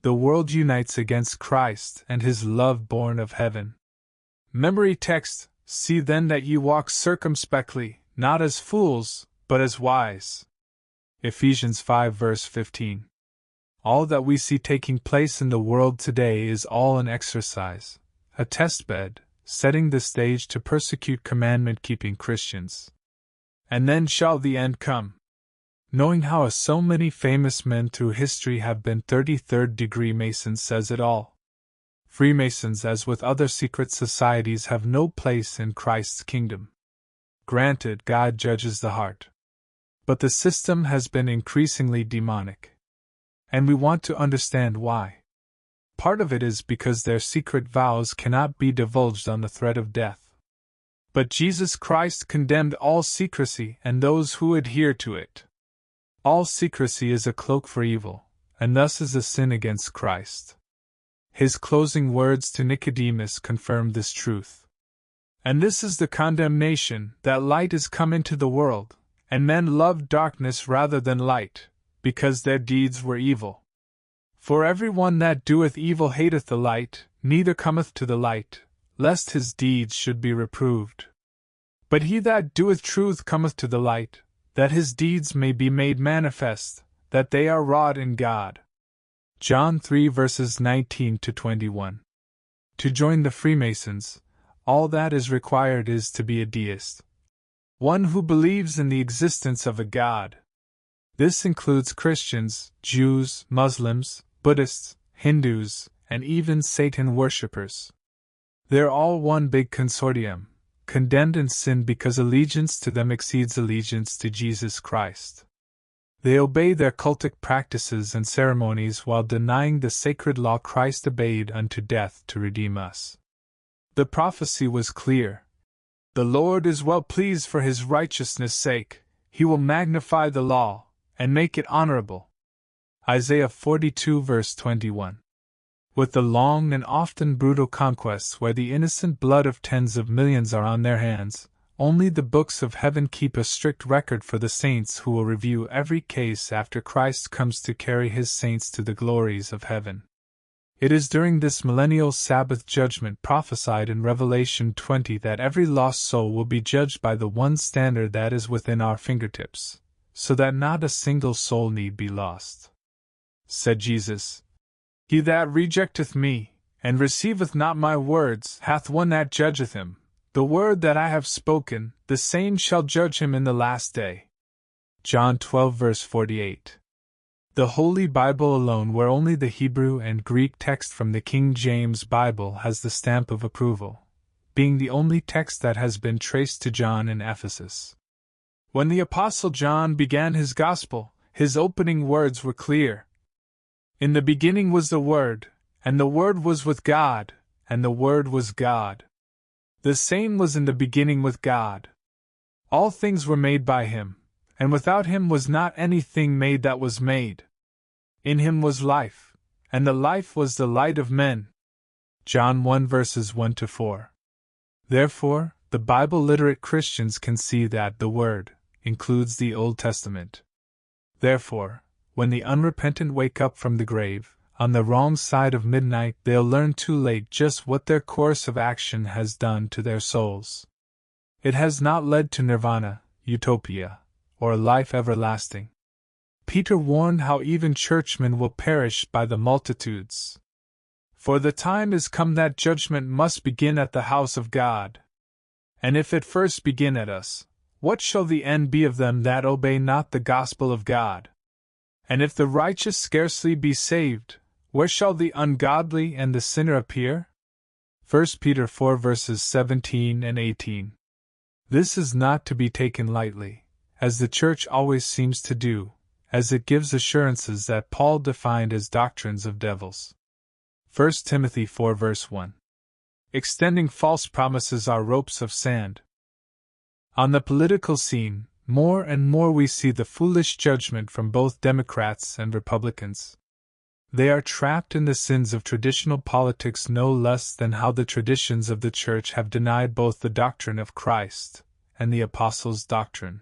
The world unites against Christ and his love born of heaven. Memory text: See then that ye walk circumspectly, not as fools, but as wise. Ephesians 5 verse 15. All that we see taking place in the world today is all an exercise, a testbed, setting the stage to persecute commandment-keeping Christians. And then shall the end come. Knowing how so many famous men through history have been 33rd-degree Masons says it all. Freemasons, as with other secret societies, have no place in Christ's kingdom. Granted, God judges the heart. But the system has been increasingly demonic. And we want to understand why. Part of it is because their secret vows cannot be divulged on the threat of death. But Jesus Christ condemned all secrecy and those who adhere to it. All secrecy is a cloak for evil, and thus is a sin against Christ. His closing words to Nicodemus confirm this truth. And this is the condemnation, that light is come into the world, and men loved darkness rather than light, because their deeds were evil. For every one that doeth evil hateth the light, neither cometh to the light, lest his deeds should be reproved. But he that doeth truth cometh to the light, that his deeds may be made manifest, that they are wrought in God. John 3 verses 19 to 21. To join the Freemasons, all that is required is to be a deist, one who believes in the existence of a God. This includes Christians, Jews, Muslims, Buddhists, Hindus, and even Satan worshippers. They're all one big consortium, condemned in sin because allegiance to them exceeds allegiance to Jesus Christ. They obey their cultic practices and ceremonies while denying the sacred law Christ obeyed unto death to redeem us. The prophecy was clear. The Lord is well pleased for his righteousness' sake, he will magnify the law, and make it honorable. Isaiah 42 verse 21. With the long and often brutal conquests where the innocent blood of tens of millions are on their hands, only the books of heaven keep a strict record for the saints who will review every case after Christ comes to carry his saints to the glories of heaven. It is during this millennial Sabbath judgment prophesied in Revelation 20 that every lost soul will be judged by the one standard that is within our fingertips, so that not a single soul need be lost. Said Jesus, He that rejecteth me, and receiveth not my words, hath one that judgeth him. The word that I have spoken, the same shall judge him in the last day. John 12 verse 48. The Holy Bible alone, where only the Hebrew and Greek text from the King James Bible has the stamp of approval, being the only text that has been traced to John in Ephesus. When the Apostle John began his Gospel, his opening words were clear. In the beginning was the Word, and the Word was with God, and the Word was God. The same was in the beginning with God. All things were made by him, and without him was not anything made that was made. In him was life, and the life was the light of men. John 1 verses 1 to 4. Therefore, the Bible-literate Christians can see that the Word includes the Old Testament. Therefore, when the unrepentant wake up from the grave, on the wrong side of midnight, they'll learn too late just what their course of action has done to their souls. It has not led to nirvana, utopia, or life everlasting. Peter warned how even churchmen will perish by the multitudes. For the time is come that judgment must begin at the house of God. And if it first begin at us, what shall the end be of them that obey not the gospel of God? And if the righteous scarcely be saved, where shall the ungodly and the sinner appear? 1 Peter 4 verses 17 and 18. This is not to be taken lightly, as the Church always seems to do, as it gives assurances that Paul defined as doctrines of devils. 1 Timothy 4 verse 1. Extending false promises are ropes of sand. On the political scene, more and more we see the foolish judgment from both Democrats and Republicans. They are trapped in the sins of traditional politics no less than how the traditions of the Church have denied both the doctrine of Christ and the Apostles' doctrine.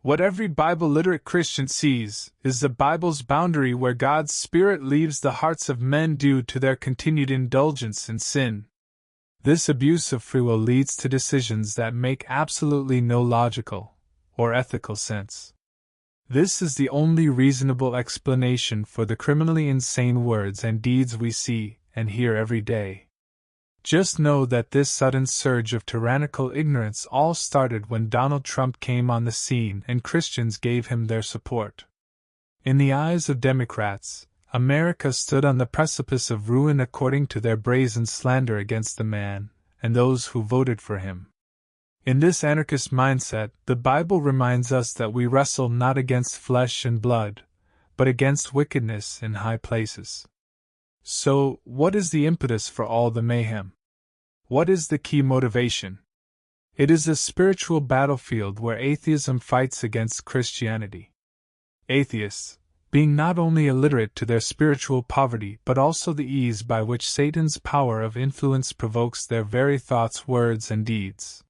What every Bible-literate Christian sees is the Bible's boundary where God's Spirit leaves the hearts of men due to their continued indulgence in sin. This abuse of free will leads to decisions that make absolutely no logical or ethical sense. This is the only reasonable explanation for the criminally insane words and deeds we see and hear every day. Just know that this sudden surge of tyrannical ignorance all started when Donald Trump came on the scene and Christians gave him their support. In the eyes of Democrats, America stood on the precipice of ruin according to their brazen slander against the man and those who voted for him. In this anarchist mindset, the Bible reminds us that we wrestle not against flesh and blood, but against wickedness in high places. So, what is the impetus for all the mayhem? What is the key motivation? It is a spiritual battlefield where atheism fights against Christianity. Atheists, being not only illiterate to their spiritual poverty but also the ease by which Satan's power of influence provokes their very thoughts, words, and deeds.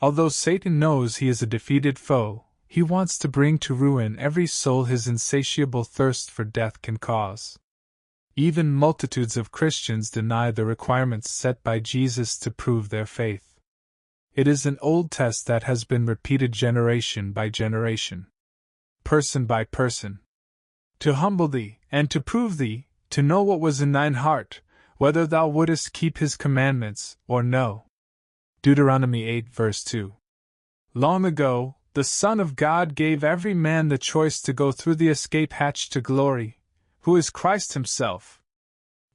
Although Satan knows he is a defeated foe, he wants to bring to ruin every soul his insatiable thirst for death can cause. Even multitudes of Christians deny the requirements set by Jesus to prove their faith. It is an old test that has been repeated generation by generation, person by person. To humble thee, and to prove thee, to know what was in thine heart, whether thou wouldest keep his commandments, or no. Deuteronomy 8 verse 2. Long ago, the Son of God gave every man the choice to go through the escape hatch to glory, who is Christ himself,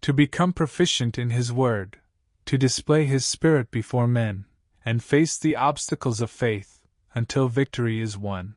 to become proficient in his word, to display his Spirit before men, and face the obstacles of faith, until victory is won.